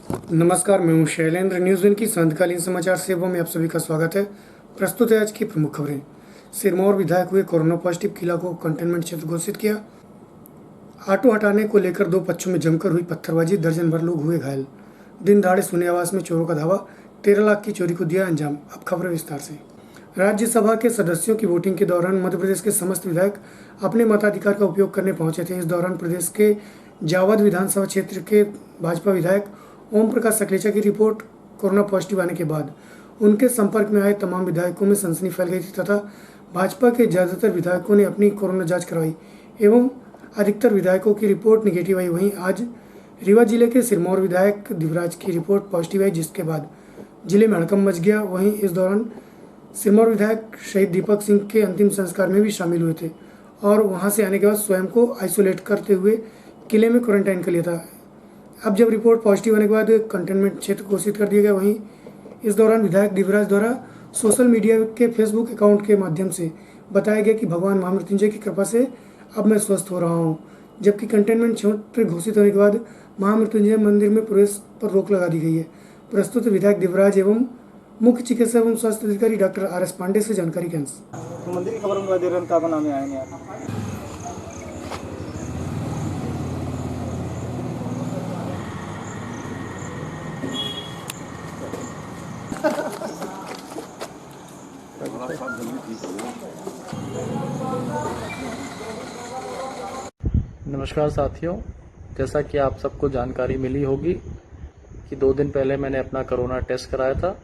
नमस्कार, मैं हूं शैलेंद्र। न्यूज़ विन की संध्याकालीन समाचार सेवा में आप सभी का स्वागत है। प्रस्तुत है आज की प्रमुख खबरें। सिरमौर विधायक हुए कोरोना पॉजिटिव, किला को कंटेनमेंट क्षेत्र घोषित किया। ऑटो हटाने को लेकर दो पक्षों में जमकर हुई पत्थरबाजी, दर्जन भर लोग हुए घायल। दिन दहाड़े सोने आवास में चोरों का धावा, 13 लाख की चोरी को दिया अंजाम। अब खबरें विस्तार से। राज्यसभा के सदस्यों की वोटिंग के दौरान मध्य प्रदेश के समस्त विधायक अपने मताधिकार का उपयोग करने पहुंचे थे। इस दौरान प्रदेश के जावद विधानसभा क्षेत्र के भाजपा विधायक ओम प्रकाश सकलेचा की रिपोर्ट कोरोना पॉजिटिव आने के बाद उनके संपर्क में आए तमाम विधायकों में सनसनी फैल गई थी तथा भाजपा के ज्यादातर विधायकों ने अपनी कोरोना जांच करवाई एवं अधिकतर विधायकों की रिपोर्ट निगेटिव आई। वहीं आज रीवा जिले के सिरमौर विधायक दिवराज की रिपोर्ट पॉजिटिव आई, जिसके बाद जिले में हड़कंप मच गया। वहीं इस दौरान सिरमौर विधायक शहीद दीपक सिंह के अंतिम संस्कार में भी शामिल हुए थे और वहां से आने के बाद स्वयं को आइसोलेट करते हुए किले में क्वारंटाइन कर लिया था। अब जब रिपोर्ट पॉजिटिव आने के बाद कंटेनमेंट क्षेत्र घोषित कर दिया गया। वहीं इस दौरान विधायक दिवराज द्वारा सोशल मीडिया के फेसबुक अकाउंट के माध्यम से बताया गया कि भगवान महामृत्युंजय की कृपा से अब मैं स्वस्थ हो रहा हूं। जबकि कंटेनमेंट क्षेत्र घोषित होने के बाद महामृत्युंजय मंदिर में प्रवेश पर रोक लगा दी गई है। प्रस्तुत विधायक दिवराज एवं मुख्य चिकित्सक एवं स्वास्थ्य अधिकारी डॉक्टर RS पांडे से जानकारी के अनुसार। तो मंदिर की खबर में दे रहे हैं, का नाम है आए नमस्कार साथियों, जैसा कि आप सबको जानकारी मिली होगी कि 2 दिन पहले मैंने अपना कोरोना टेस्ट कराया था,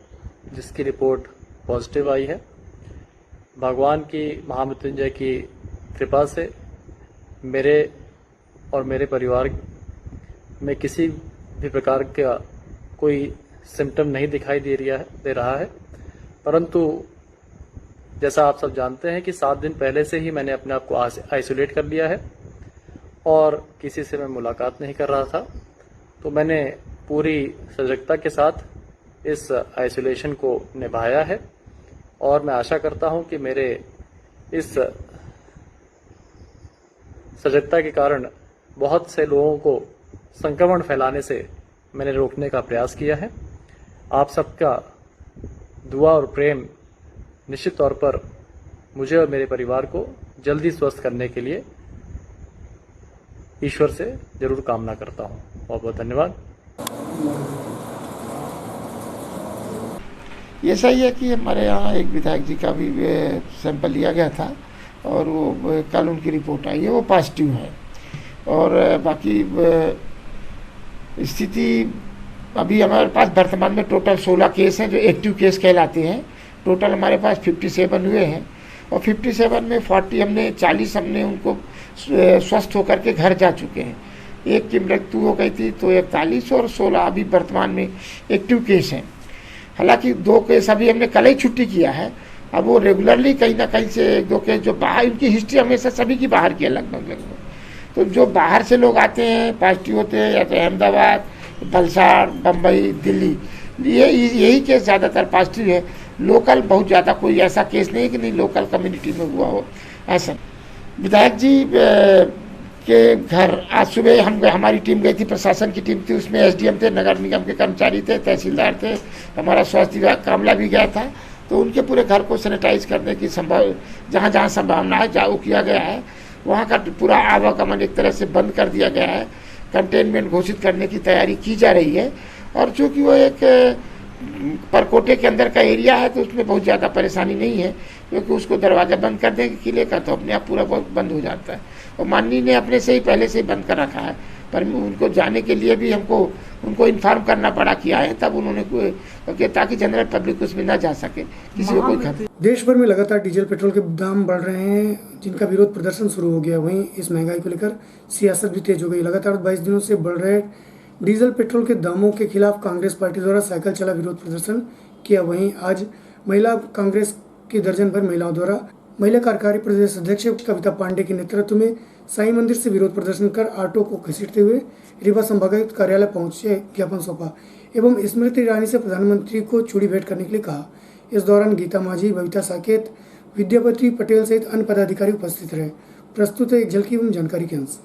जिसकी रिपोर्ट पॉजिटिव आई है। भगवान की महामृत्युंजय की कृपा से मेरे और मेरे परिवार में किसी भी प्रकार का कोई सिम्टम नहीं दिखाई दे रहा है। परंतु जैसा आप सब जानते हैं कि 7 दिन पहले से ही मैंने अपने आप को आइसोलेट कर लिया है और किसी से मैं मुलाकात नहीं कर रहा था। तो मैंने पूरी सजगता के साथ इस आइसोलेशन को निभाया है और मैं आशा करता हूं कि मेरे इस सजगता के कारण बहुत से लोगों को संक्रमण फैलाने से मैंने रोकने का प्रयास किया है। आप सबका दुआ और प्रेम निश्चित तौर पर मुझे और मेरे परिवार को जल्दी स्वस्थ करने के लिए ईश्वर से जरूर कामना करता हूं। बहुत बहुत धन्यवाद। ये सही है कि हमारे यहाँ एक विधायक जी का भी सैंपल लिया गया था और वो कल उनकी रिपोर्ट आई है, वो पॉजिटिव है। और बाकी स्थिति अभी हमारे पास वर्तमान में टोटल 16 केस हैं जो एक्टिव केस कहलाते हैं। टोटल हमारे पास 57 हुए हैं और 57 में 40 हमने उनको स्वस्थ होकर के घर जा चुके हैं। एक की मृत्यु हो गई थी तो 41 और 16 अभी वर्तमान में एक्टिव केस हैं। हालांकि 2 केस अभी हमने कल ही छुट्टी किया है। अब वो रेगुलरली कहीं ना कहीं से 1-2 केस जो बाहर, उनकी हिस्ट्री हमेशा सभी की बाहर की है लगभग। तो जो बाहर से लोग आते हैं पॉजिटिव होते हैं, या तो अहमदाबाद, वलसाड़, बम्बई, दिल्ली, यही केस ज़्यादातर पॉजिटिव है। लोकल बहुत ज़्यादा कोई ऐसा केस नहीं है कि नहीं लोकल कम्युनिटी में हुआ हो ऐसा। विधायक जी के घर आज सुबह हमारी टीम गई थी, प्रशासन की टीम थी, उसमें SDM थे, नगर निगम के कर्मचारी थे, तहसीलदार थे, हमारा स्वास्थ्य विभाग कामला भी गया था। तो उनके पूरे घर को सैनिटाइज करने की जहाँ जहाँ संभावना है वो किया गया है। वहाँ का पूरा आवागमन एक तरह से बंद कर दिया गया है। कंटेनमेंट घोषित करने की तैयारी की जा रही है और चूँकि वो एक परकोटे के अंदर का एरिया है तो उसमें बहुत ज़्यादा परेशानी नहीं है, क्योंकि उसको दरवाज़ा बंद कर देंगे किले का तो अपने आप पूरा बंद हो जाता है। और माननीय ने अपने से ही पहले से ही बंद कर रखा है, पर उनको जाने के लिए भी उनको इन्फॉर्म करना पड़ा कि आए, तब उन्होंने ताकि जनरल पब्लिक उसमें ना जा सके, किसी को कोई खतरा। देश भर में लगातार डीजल पेट्रोल के दाम बढ़ रहे हैं, जिनका विरोध प्रदर्शन शुरू हो गया। वहीं इस महंगाई को लेकर सियासत भी तेज हो गई। लगातार 22 दिनों से बढ़ रहे डीजल पेट्रोल के दामों के खिलाफ कांग्रेस पार्टी द्वारा साइकिल चला विरोध प्रदर्शन किया। वहीं आज महिला कांग्रेस की दर्जन भर महिलाओं द्वारा महिला कार्यकारी प्रदेश अध्यक्ष कविता पांडे के नेतृत्व में साई मंदिर से विरोध प्रदर्शन कर ऑटो को घसीटते हुए रीवा संभागायुक्त कार्यालय पहुंचे, ज्ञापन सौंपा एवं स्मृति ईरानी से प्रधानमंत्री को चूड़ी भेंट करने के लिए कहा। इस दौरान गीता माझी, बबीता साकेत, विद्यापति पटेल सहित अन्य पदाधिकारी उपस्थित रहे। प्रस्तुत है एक झलकी एवं जानकारी के अंश।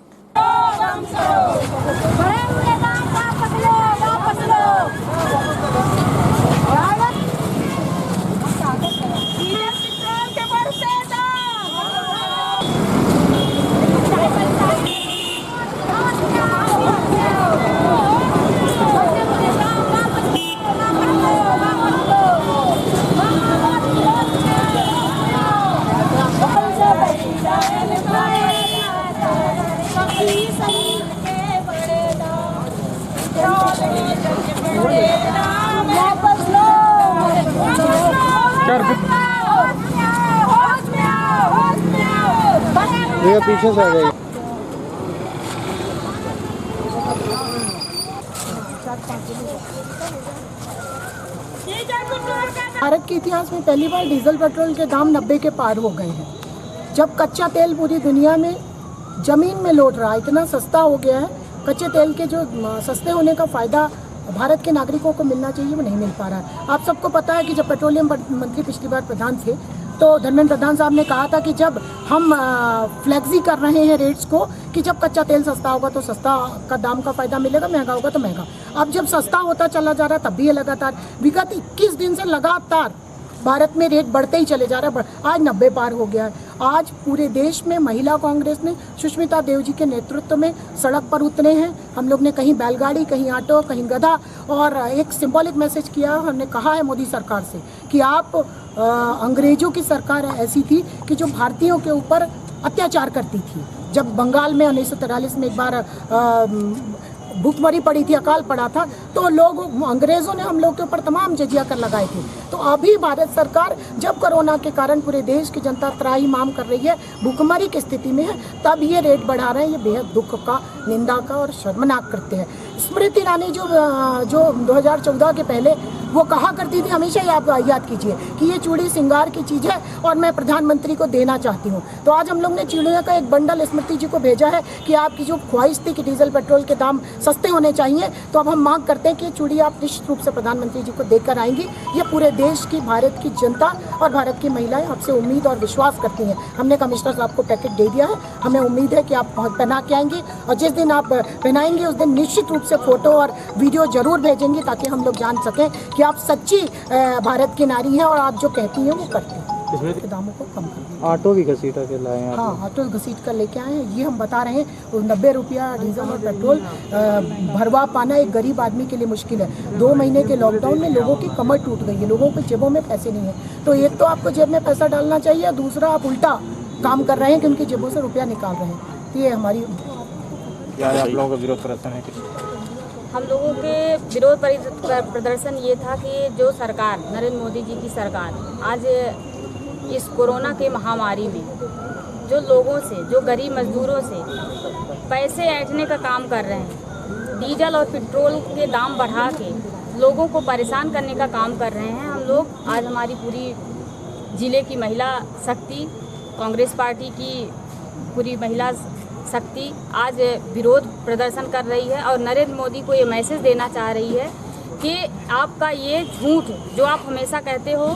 ये पीछे से आ जाइए। भारत के इतिहास में पहली बार डीजल पेट्रोल के दाम 90 के पार हो गए हैं। जब कच्चा तेल पूरी दुनिया में ज़मीन में लौट रहा है, इतना सस्ता हो गया है, कच्चे तेल के जो सस्ते होने का फ़ायदा भारत के नागरिकों को मिलना चाहिए वो नहीं मिल पा रहा है। आप सबको पता है कि जब पेट्रोलियम मंत्री पिछली बार प्रधान थे तो धर्मेंद्र प्रधान साहब ने कहा था कि जब हम फ्लेक्सी कर रहे हैं रेट्स को कि जब कच्चा तेल सस्ता होगा तो सस्ता का दाम का फ़ायदा मिलेगा, महंगा होगा तो महंगा। अब जब सस्ता होता चला जा रहा है तब भी ये लगातार विगत 21 दिन से लगातार भारत में रेट बढ़ते ही चले जा रहा है। आज 90 पार हो गया है। आज पूरे देश में महिला कांग्रेस ने सुष्मिता देव जी के नेतृत्व में सड़क पर उतरे हैं। हम लोग ने कहीं बैलगाड़ी, कहीं ऑटो, कहीं गधा, और एक सिंबॉलिक मैसेज किया। हमने कहा है मोदी सरकार से कि आप अंग्रेजों की सरकार ऐसी थी कि जो भारतीयों के ऊपर अत्याचार करती थी। जब बंगाल में 1943 में एक बार भूखमरी पड़ी थी, अकाल पड़ा था, तो लोग अंग्रेज़ों ने हम लोग के ऊपर तमाम जजिया कर लगाए थे। तो अभी भारत सरकार जब कोरोना के कारण पूरे देश की जनता त्राहिमाम कर रही है, भूखमरी की स्थिति में है, तब ये रेट बढ़ा रहे हैं। ये बेहद दुख का, निंदा का और शर्मनाक करते हैं। स्मृति ईरानी जो 2014 के पहले वो कहा करती थी, हमेशा ही आप याद कीजिए कि ये चूड़ी श्रृंगार की चीज़ है और मैं प्रधानमंत्री को देना चाहती हूँ। तो आज हम लोग ने चूड़ियों का एक बंडल स्मृति जी को भेजा है कि आपकी जो ख्वाहिश थी कि डीजल पेट्रोल के दाम सस्ते होने चाहिए, तो अब हम मांग करते हैं कि ये चूड़ी आप निश्चित रूप से प्रधानमंत्री जी को देकर आएंगी। ये पूरे देश की, भारत की जनता और भारत की महिलाएं आपसे उम्मीद और विश्वास करती हैं। हमने कमिश्नर साहब को पैकेट दे दिया है, हमें उम्मीद है कि आप पहना के आएंगे, और जिस दिन आप पहनाएंगे उस दिन निश्चित रूप से फ़ोटो और वीडियो ज़रूर भेजेंगी ताकि हम लोग जान सकें कि आप सच्ची भारत की नारी हैं और आप जो कहती हैं वो करती हैं। इसमें दामों को कम कर ऑटो भी घसीट के लाए हैं। हाँ, ऑटो घसीट कर लेके आए हैं। ये हम बता रहे हैं 90 रुपया डीजल और पेट्रोल भरवा पाना एक गरीब आदमी के लिए मुश्किल है। 2 महीने के लॉकडाउन में लोगों की कमर टूट गई है, लोगों के जेबों में पैसे नहीं है। तो एक तो आपको जेब में पैसा डालना चाहिए, दूसरा आप उल्टा काम कर रहे हैं कि उनकी जेबों से रुपया निकाल रहे हैं। तो ये हमारी आप लोगों का विरोध प्रदर्शन है? हम लोगों के विरोध प्रदर्शन ये था कि जो सरकार, नरेंद्र मोदी जी की सरकार, आज इस कोरोना के महामारी में जो लोगों से, जो गरीब मजदूरों से पैसे ऐंठने का काम कर रहे हैं, डीजल और पेट्रोल के दाम बढ़ा के लोगों को परेशान करने का काम कर रहे हैं। हम लोग आज, हमारी पूरी ज़िले की महिला शक्ति, कांग्रेस पार्टी की पूरी महिला शक्ति आज विरोध प्रदर्शन कर रही है और नरेंद्र मोदी को ये मैसेज देना चाह रही है कि आपका ये झूठ जो आप हमेशा कहते हो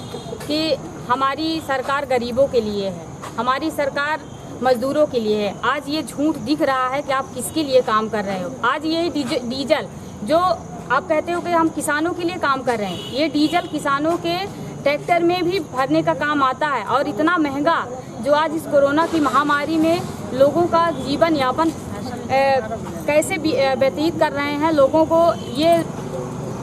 कि हमारी सरकार गरीबों के लिए है, हमारी सरकार मजदूरों के लिए है, आज ये झूठ दिख रहा है कि आप किसके लिए काम कर रहे हो। आज ये डीजल जो आप कहते हो कि हम किसानों के लिए काम कर रहे हैं, ये डीजल किसानों के ट्रैक्टर में भी भरने का काम आता है। और इतना महंगा जो आज इस कोरोना की महामारी में लोगों का जीवन यापन कैसे व्यतीत कर रहे हैं, लोगों को ये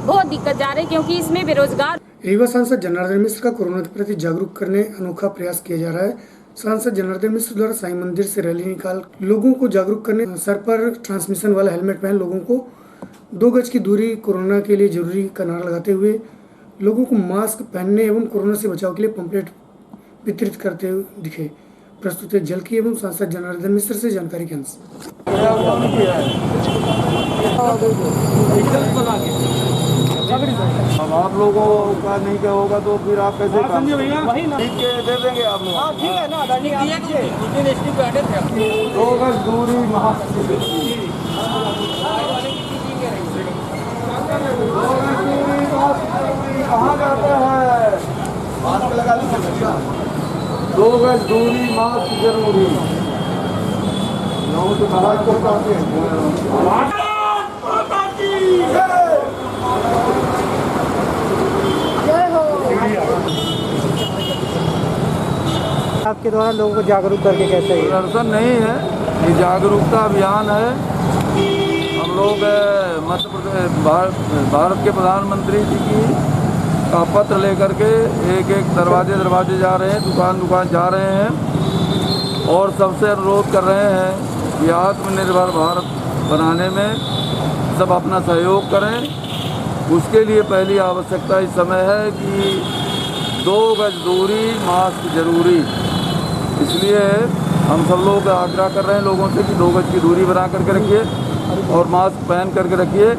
बहुत दिक्कत जा रही है, क्योंकि इसमें बेरोजगार। रीवा सांसद जनार्दन मिश्र का कोरोना के प्रति जागरूक करने अनोखा प्रयास किया जा रहा है। सांसद जनार्दन मिश्र द्वारा साईं मंदिर से रैली निकाल लोगों को जागरूक करने, सर पर ट्रांसमिशन वाला हेलमेट पहन लोगों को 2 गज की दूरी कोरोना के लिए जरूरी का नारा लगाते हुए लोगों को मास्क पहनने एवं कोरोना से बचाव के लिए पंपलेट वितरित करते हुए दिखे। प्रस्तुत है झलकी एवं सांसद जनार्दन मिश्र से जानकारी के अनुसार। अब आप लोगों का नहीं क्या होगा तो फिर आप कैसे ठीक के दे देंगे आप लोग? ठीक है ना, 2 गज दूरी कहाँ जाता है? मास्क लगा लीजिए। 2 गज दूरी मास्क जरूरी। लोगों को नाराज को काफी आपके द्वारा लोगों को जागरूक करके कैसे? प्रदर्शन नहीं है, ये जागरूकता अभियान है। हम लोग मध्य प्रदेश भारत के प्रधानमंत्री जी की का पत्र लेकर के एक एक दरवाजे जा रहे हैं, दुकान जा रहे हैं और सबसे अनुरोध कर रहे हैं कि आत्मनिर्भर भारत बनाने में सब अपना सहयोग करें। उसके लिए पहली आवश्यकता इस समय है कि 2 गज दूरी, मास्क जरूरी। इसलिए हम सब लोग आग्रह कर रहे हैं लोगों से कि 2 गज की दूरी बना करके रखिए और मास्क पहन करके रखिए।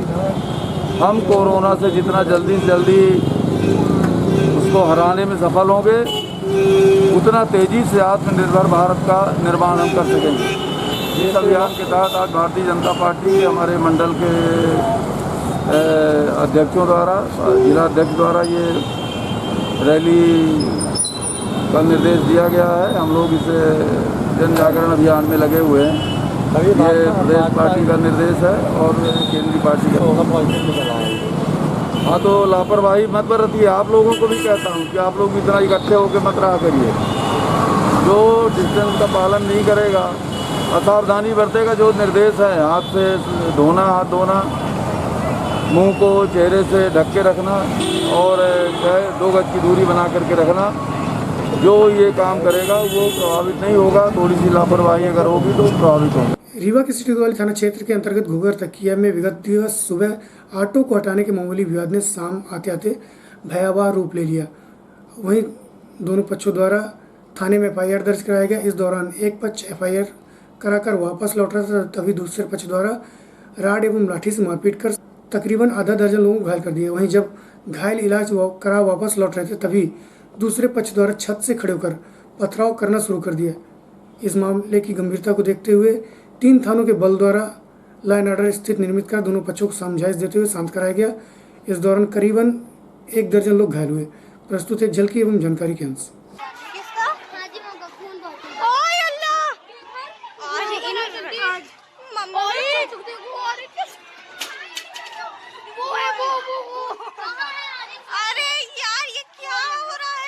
हम कोरोना से जितना जल्दी से जल्दी उसको हराने में सफल होंगे, उतना तेज़ी से आत्मनिर्भर भारत का निर्माण हम कर सकेंगे। इस अभियान के तहत आज भारतीय जनता पार्टी के हमारे मंडल के अध्यक्षों द्वारा, जिला अध्यक्ष द्वारा ये रैली का निर्देश दिया गया है। हम लोग इस जन जागरण अभियान में लगे हुए हैं। ये प्रदेश पार्टी का निर्देश है और केंद्रीय पार्टी का। हाँ, तो लापरवाही मत बरतिए। आप लोगों को भी कहता हूँ कि आप लोग इतना इकट्ठे होकर मत रहा करिए। जो डिस्टेंस का पालन नहीं करेगा, असावधानी बरतेगा, जो निर्देश है हाथ से धोना, हाथ धोना, मुंह को चेहरे से ढक के रखना और 2 गज की दूरी बना करके रखना, जो ये काम करेगा वो प्रभावित नहीं होगा। थोड़ी सी लापरवाही अगर होगी तो प्रभावित होगा। रीवा के सिटी कोतवाली थाना क्षेत्र के अंतर्गत घुघर तकिया में विगत दिवस सुबह ऑटो को हटाने के मामूली विवाद ने शाम आते आते भयावह रूप ले लिया। वहीं दोनों पक्षों द्वारा थाने में FIR दर्ज कराया गया। इस दौरान एक पक्ष FIR कराकर वापस लौट रहा था, तभी दूसरे पक्ष द्वारा राड एवं लाठी से मारपीट कर तकरीबन आधा दर्जन लोगों को घायल कर दिया। वहीं जब घायल इलाज करा वापस लौट रहे थे, तभी दूसरे पक्ष द्वारा छत से खड़े होकर पथराव करना शुरू कर दिया। इस मामले की गंभीरता को देखते हुए 3 थानों के बल द्वारा लाइन ऑर्डर स्थिति निर्मित कर दोनों पक्षों को समझाइश देते हुए शांत कराया गया। इस दौरान करीबन 1 दर्जन लोग घायल हुए। प्रस्तुत है झलकी एवं जानकारी के अंश। अरे यार, ये क्या हो रहा है?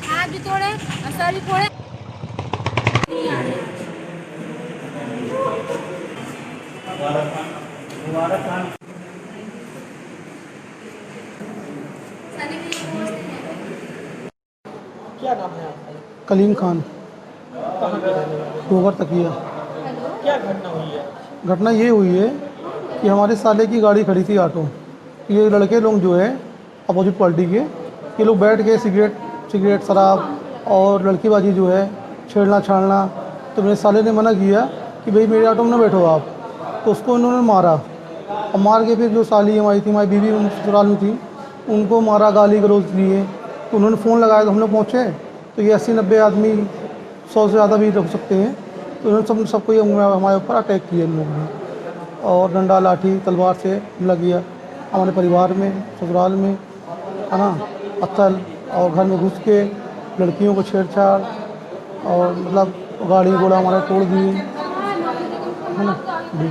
हाथ भी तोड़े, सर भी फोड़े। क्या नाम है आपका? कलीम खान, घुघर तकिया। क्या घटना हुई है? घटना ये हुई है कि हमारे साले की गाड़ी खड़ी थी ऑटो। ये लड़के लोग जो है अपोजिट पार्टी के, ये लोग बैठ के सिगरेट शराब और लड़कीबाजी जो है छेड़ना छाड़ना। तो मेरे साले ने मना किया कि भाई मेरे ऑटो में ना बैठो आप, तो उसको इन्होंने मारा। और मार के फिर जो साली हमारी थी, हमारी बीवी ससुराल में थी, उनको मारा, गाली गलौज दिए। तो उन्होंने फ़ोन लगाया तो हम लोग पहुँचे, तो ये 80-90 आदमी, 100 से ज़्यादा भी रख सकते हैं। तो उन्होंने सबको हमारे ऊपर अटैक किया इन लोगों ने, और डंडा लाठी तलवार से हमला किया हमारे परिवार में, ससुराल में, है ना, पत्थर, और घर में घुस के लड़कियों को छेड़छाड़, और मतलब गाड़ी घोड़ा हमारा तोड़ दिए, है ना जी।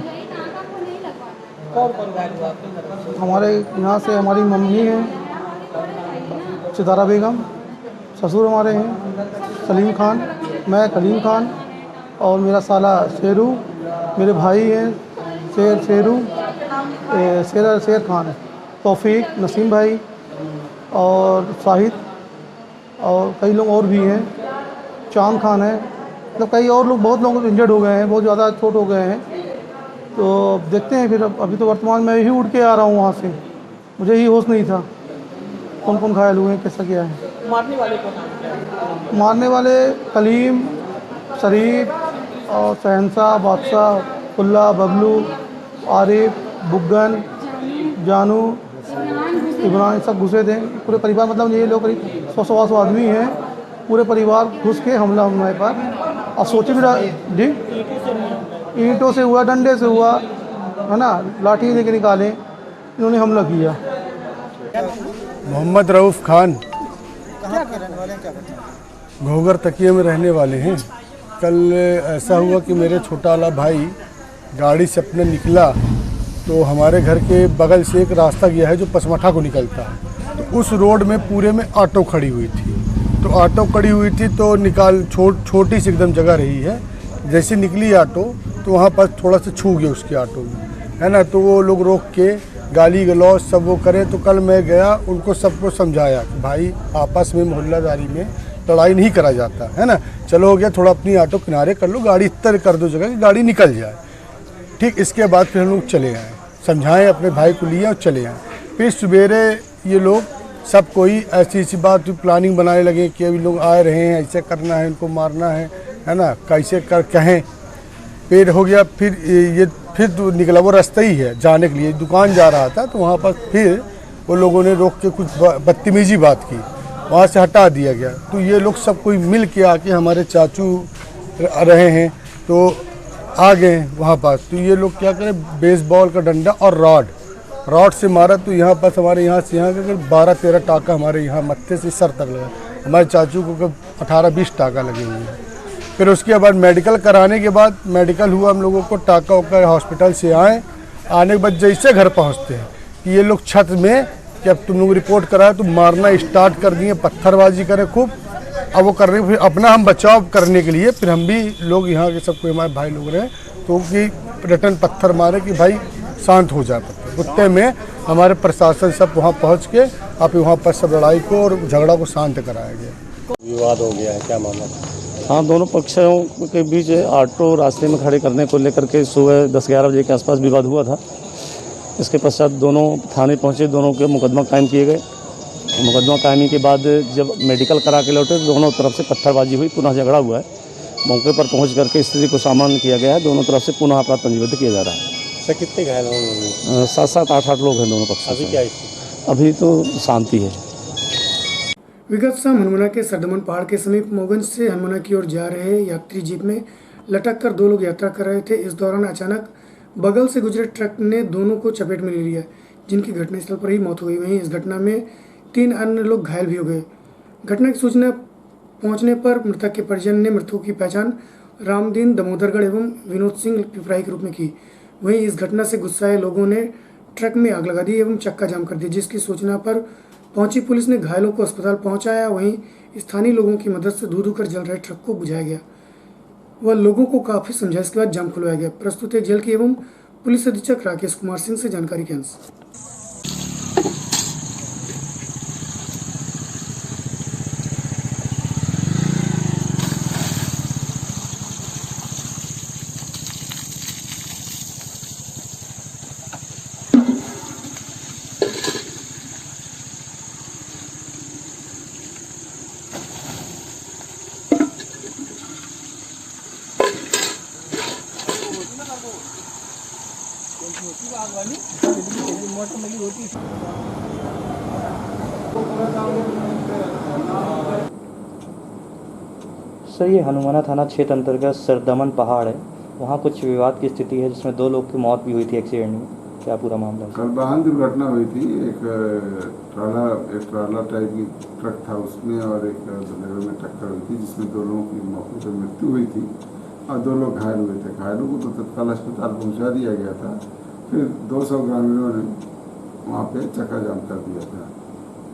कौन कौन घायल हुआ आपके तरफ से? हमारे यहाँ से हमारी मम्मी है सितारा बेगम, ससुर हमारे हैं सलीम खान, मैं कलीम खान, और मेरा साला शेरू, मेरे भाई हैं शेर खान, तौफीक, नसीम भाई और शाहिद, और कई लोग और भी हैं, चांद खान है, मतलब कई और लोग, बहुत लोग इंजर्ड हो गए हैं, बहुत ज़्यादा चोट हो गए हैं। तो देखते हैं फिर। अभी तो वर्तमान में ही उड़ के आ रहा हूँ वहाँ से, मुझे ही होश नहीं था कौन कौन घायल हुए हैं, कैसा क्या है। मारने वाले को नाम क्या है? मारने वाले कलीम, शरीफ और शहंशाह, बादशाह, खुल्ला, बबलू, आरिफ, बुग्गन, जानू, इमरान, सब घुसे थे। पूरे परिवार, मतलब ये लोग करीब 100-125 आदमी हैं, पूरे परिवार घुस के हमला हमारे पास। और सोचे भी जी, ईंटों से हुआ, डंडे से हुआ, है ना, लाठी लेके निकाले, इन्होंने हमला किया। मोहम्मद रऊफ़ खान, घुघर तकिया में रहने वाले हैं। कल ऐसा हुआ कि मेरे छोटा वाला भाई गाड़ी से अपने निकला, तो हमारे घर के बगल से एक रास्ता गया है जो पसमठा को निकलता है, तो उस रोड में पूरे में ऑटो खड़ी हुई थी। तो ऑटो खड़ी हुई थी तो छोटी सी एकदम जगह रही है, जैसे निकली ऑटो तो वहाँ पर थोड़ा सा छू गया उसके ऑटो में, है ना। तो वो लोग रोक के गाली गलौज सब वो करें। तो कल मैं गया, उनको सबको समझाया कि भाई आपस में मोहल्लादारी में लड़ाई नहीं करा जाता, है ना, चलो हो गया, थोड़ा अपनी ऑटो किनारे कर लो, गाड़ी इतर कर दो जगह कि गाड़ी निकल जाए। ठीक, इसके बाद फिर हम लोग चले आए, समझाएं, अपने भाई को लिए और चले आए। फिर सवेरे ये लोग सब कोई ऐसी बात प्लानिंग बनाने लगे कि अभी लोग आ रहे हैं, ऐसे करना है, इनको मारना है ना, कैसे कर कहें। फिर हो गया, फिर तो निकला, वो रास्ता ही है जाने के लिए, दुकान जा रहा था तो वहाँ पर फिर वो लोगों ने रोक के कुछ बदतमीजी बात की, वहाँ से हटा दिया गया। तो ये लोग सब कोई मिल के आके हमारे चाचू रहे हैं तो आ गए वहाँ पास। तो ये लोग क्या करें, बेसबॉल का डंडा और रॉड से मारा। तो यहाँ पास हमारे यहाँ से यहाँ के 12-13 टाका हमारे यहाँ मत्थे से सर तक लगा। हमारे चाचू को 18-20 टाका लगे हुए हैं। फिर उसके बाद मेडिकल कराने के बाद मेडिकल हुआ हम लोगों को, टाका होकर हॉस्पिटल से आने के बाद जैसे घर पहुँचते हैं कि ये लोग छत में कि अब तुम लोग रिपोर्ट कराए तो मारना स्टार्ट कर दिए, पत्थरबाजी करें खूब। अब वो करने फिर अपना हम बचाव करने के लिए फिर हम भी लोग यहाँ के सबको हमारे भाई लोग रहे तो कि रिटर्न पत्थर मारे कि भाई शांत हो जाए। उतने में हमारे प्रशासन सब वहाँ पहुँच के आप वहाँ पर सब लड़ाई को और झगड़ा को शांत कराया गया। विवाद हो गया है, क्या मामला? हाँ, दोनों पक्षों के बीच ऑटो रास्ते में खड़े करने को लेकर के सुबह 10-11 बजे के आसपास विवाद हुआ था। इसके पश्चात दोनों थाने पहुँचे, दोनों के मुकदमा कायम किए गए। मुकदमा कायमी के बाद जब मेडिकल करा के लौटे तो दोनों तरफ से पत्थरबाजी हुई, पुनः झगड़ा हुआ है। मौके पर पहुंच करके स्थिति को सामान्य किया गया है। दोनों तरफ से पुनः अपराध पंजीबद्ध किया जा रहा है। सर, कितने घायल होंगे? 7-7, 8-8 लोग हैं दोनों पक्षों से। अभी क्या स्थिति? अभी तो शांति है। विगत शाम हनुमाना के सरदमन पहाड़ के समीप मोगंज से हनुमाना की ओर जा रहे यात्री जीप में लटक कर 2 लोग यात्रा कर रहे थे। इस दौरान अचानक बगल से गुजरे ट्रक ने दोनों को चपेट में ले लिया, जिनकी घटनास्थल पर ही मौत हो गई। वहीं इस घटना में 3 अन्य लोग घायल भी हो गए। घटना की सूचना पहुंचने पर मृतक के परिजन ने मृतकों की पहचान रामदीन दामोदरगढ़ एवं विनोद सिंह पिपराई के रूप में की। वहीं इस घटना से गुस्साए लोगों ने ट्रक में आग लगा दी एवं चक्का जाम कर दिया, जिसकी सूचना पर पहुंची पुलिस ने घायलों को अस्पताल पहुंचाया। वहीं स्थानीय लोगों की मदद से धू कर जल रहे ट्रक को बुझाया गया व लोगों को काफी समझाइश के बाद जाम खुलवाया गया। प्रस्तुत है जेल के एवं पुलिस अधीक्षक राकेश कुमार सिंह से जानकारी के अंश। सर, ये हनुमाना थाना क्षेत्र अंतर्गत सरदमन पहाड़ है। वहाँ कुछ विवाद की स्थिति है जिसमें 2 लोग की मौत भी हुई थी एक्सीडेंट में। क्या पूरा मामला है? कल वाहन दुर्घटना हुई थी। एक ट्राला टाइप की ट्रक था उसमें और एक बोलेरो में टक्कर हुई थी, जिसमें 2 लोगों की मौके पर मृत्यु हुई थी और 2 लोग घायल हुए थे। घायलों को तो तत्काल अस्पताल पहुँचा दिया गया था। फिर 200 ग्रामीणों ने वहाँ पे चक्का जाम कर दिया था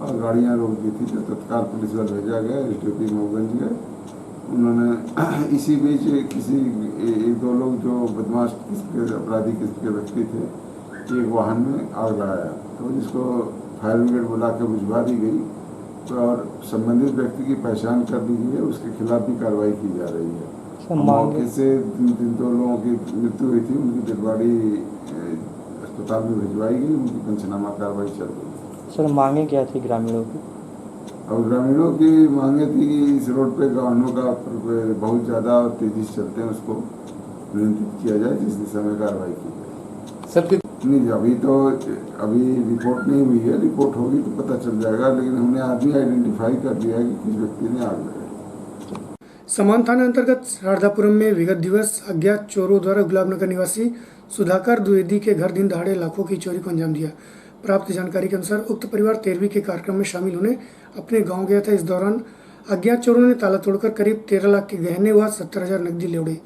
और गाड़ियाँ रोक दी थी। तो तत्काल पुलिस बल भेजा गया, एसडीओपी मोगंज गए। उन्होंने इसी बीच किसी 1-2 लोग जो बदमाश किस्म के अपराधी किस्म के व्यक्ति थे, एक वाहन में आग लगाया तो जिसको फायर ब्रिगेड बुला के बुझवा दी गई। तो और संबंधित व्यक्ति की पहचान कर ली गई है, उसके खिलाफ भी कार्रवाई की जा रही है। मौके से 2 लोगों की मृत्यु हुई थी, उनकी डेड बॉडी अस्पताल में भिजवाई गई, उनकी पंचनामा कार्रवाई चल रही है। सर, मांगे क्या थी ग्रामीणों की? और ग्रामीणों की मांगे थी कि इस रोड पे वाहनों का बहुत ज़्यादा तेजी से चलते हैं, उसको नियंत्रित किया जाए, जिस दिशा में कार्रवाई की जाए। सर, नहीं, अभी रिपोर्ट नहीं हुई है। रिपोर्ट होगी तो पता चल जाएगा, लेकिन हमने आदमी आइडेंटिफाई कर लिया है कि किस व्यक्ति ने आग लगाई। समान थाना अंतर्गत शारदापुरम में विगत दिवस अज्ञात चोरों द्वारा गुलाबनगर निवासी सुधाकर द्विवेदी के घर दिन दहाड़े लाखों की चोरी को अंजाम दिया। प्राप्त जानकारी के अनुसार उक्त परिवार 13वीं के कार्यक्रम में शामिल होने अपने गांव गया था। इस दौरान अज्ञात चोरों ने ताला तोड़कर करीब 13 लाख के गहने व 70,000 नकदी ले उड़े,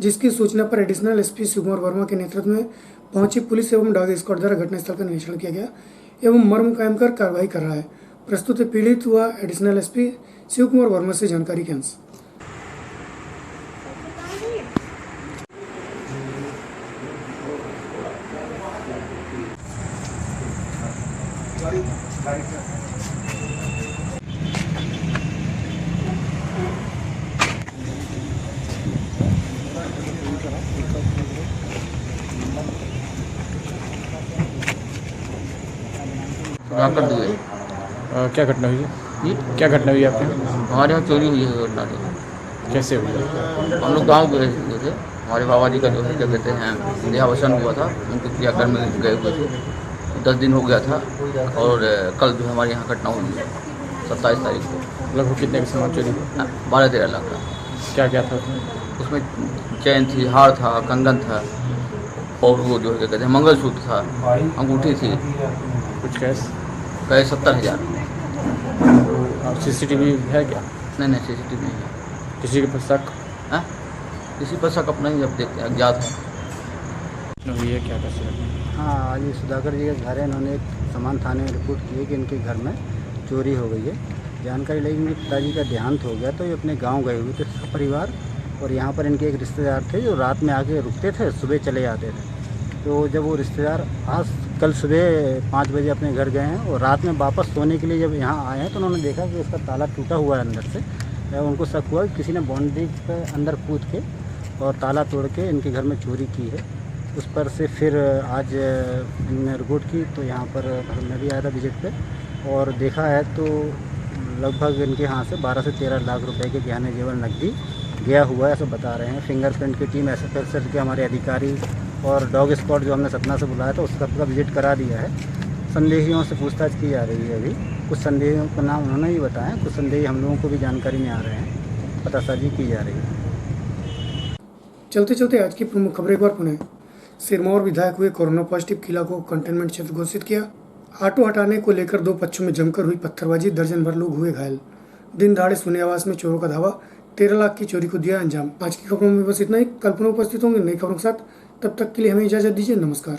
जिसकी सूचना पर एडिशनल एसपी शिवकुमार वर्मा के नेतृत्व में पहुंची पुलिस एवं डॉग स्क्वाड द्वारा घटनास्थल का निरीक्षण किया गया एवं मर्म कायम कर कार्रवाई कर रहा है। प्रस्तुत है पीड़ित व एडिशनल एसपी शिवकुमार वर्मा से जानकारी के अंश। कर दिए। क्या घटना हुई है? जी क्या घटना हुई आपके? हमारे यहाँ चोरी हुई है घटना से। कैसे हुई? हम लोग गाँव गए थे, हमारे बाबा जी का जो है क्या कहते हैं देहावसान हुआ था, उनके क्रियाक्रम में गए हुए थे। 10 दिन हो गया था और कल जो हमारे यहाँ घटना हुई है 27 तारीख को। लगभग कितने का सामान चोरी हुआ? 12-13 लाख का। क्या क्या था उसमें? उसमें चैन थी, हार था, कंगन था और वो जो है क्या कहते हैं मंगलसूत्र था, अंगूठी थी। कुछ कैश? गए 70,000। और सीसीटीवी है क्या? नहीं CCTV नहीं है। किसी के पास शक? हाँ किसी पर शक अपना ही अब देखते हैं, अज्ञात है। हुई है क्या कैसे? हाँ, आज ये सुधाकर जी के घर है, इन्होंने एक समान थाने में रिपोर्ट की है कि इनके घर में चोरी हो गई है। जानकारी लगी इनके पिताजी का देहांत हो गया तो ये अपने गांव गए हुए थे परिवार, और यहाँ पर इनके एक रिश्तेदार थे जो रात में आके रुकते थे, सुबह चले जाते थे। तो जब वो रिश्तेदार कल सुबह 5 बजे अपने घर गए हैं और रात में वापस सोने के लिए जब यहाँ आए हैं तो उन्होंने देखा कि उसका ताला टूटा हुआ है अंदर से। उनको शक हुआ कि किसी ने बाउंड्री पे अंदर कूद के और ताला तोड़ के इनके घर में चोरी की है। उस पर से फिर आज इन्होंने रिपोर्ट की तो यहाँ पर मैं भी आया था विजिट पे और देखा है तो लगभग इनके यहाँ से 12 से 13 लाख रुपए के गहने जेवर नकदी गया हुआ है, ऐसा बता रहे हैं। फिंगरप्रिंट की टीम SFL के हमारे अधिकारी और डॉग स्क्वाड जो हमने सतना से बुलाया था उसका पूरा विजिट करा दिया है। संदेहियों से पूछताछ की जा रही है। अभी कुछ संदेहियों का नाम उन्होंने ही बताया, कुछ संदेही हम लोगों को भी जानकारी में आ रहे हैं, पतासाजी की जा रही है। चलते चलते आज की प्रमुख खबरें एक बार पुनः। सिरमौर विधायक हुए कोरोना पॉजिटिव, किला को कंटेनमेंट क्षेत्र घोषित किया। ऑटो हटाने को लेकर 2 पक्षों में जमकर हुई पत्थरबाजी, दर्जन भर लोग हुए घायल। दिन दहाड़े सोने आवास में चोरों का धावा, 13 लाख की चोरी को दिया अंजाम। आज की खबरों में बस इतना ही। कल पुनः उपस्थित होंगे नई खबरों के साथ, तब तक के लिए हमें इजाजत दीजिए। नमस्कार।